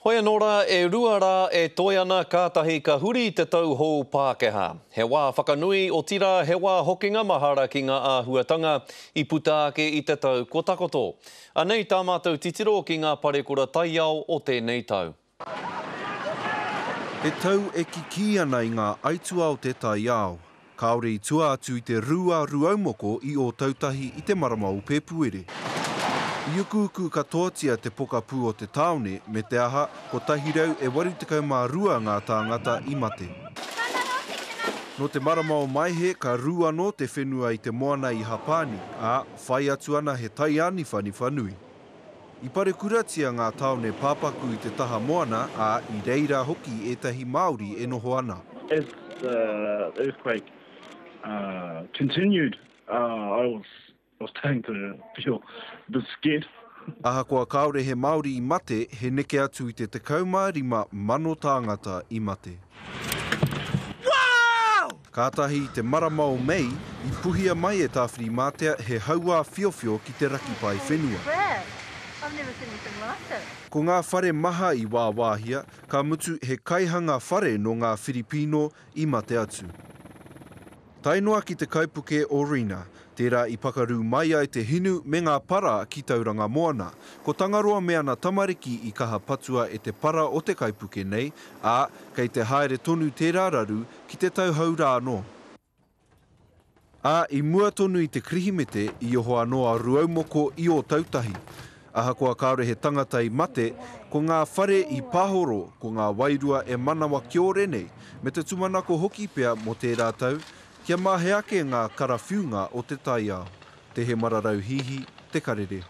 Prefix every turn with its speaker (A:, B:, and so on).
A: Hoi anōra e ruara e toi ana kātahi ka huri te tau hou Pākehā. He wā whakanui o tira, he wā hokinga mahara ki ngā āhuatanga I puta ake I te tau ko takoto. Anei tā mātou titiro ki ngā parekura taiao o tēnei tau.
B: He tau e kiki ana I ngā aitua o te taiao. Kāore I tua atu I te rua ruaumoko I o tautahi I te marama o Pēpuere. I ukuuku katoatia te pokapū o te taone, me te aha, ko tahirau e 82 ngā tāngata I mate. No te marama o Maihe, ka rū anō te whenua I te moana I Hapani, a whai atu ana he tai aniwhani whanui. I parekuratia ngā taone pāpaku I te taha moana, a I reira hoki etahi Māori e noho ana.
C: As the earthquake continued, I was starting to feel a bit scared.
B: Aha kua kaore he Māori I mate, he neke atu I te 15 mano tāngata I mate. Wow! Kātahi I te marama o Mei, I puhia mai e tāwhiri mātea he haua whiowhio ki te raki pai whenua.
D: I've never seen anything like it.
B: Ko ngā whare maha I wāwāhia, ka mutu he kaihanga whare no ngā Filipino I mate atu. Tainoa ki te kaipuke o Rina, tērā I pakaru mai ai te hinu me ngā para ki tauranga moana. Ko tangaroa me ana tamariki I kaha patua e te para o te kaipuke nei, a kei te haere tonu tērā raru ki te tauhaura anō. A I mua tonu I te krihimete I oho anoa ruaumoko I o tautahi. Aha kua kaore he tangata I mate, ko ngā whare I pāhoro, ko ngā wairua e manawa kiore nei, me te tumanako hoki pea mo tērā tau, kia mahe ake ngā karawhiunga o te taiao. Te he mararau hihi, te karere.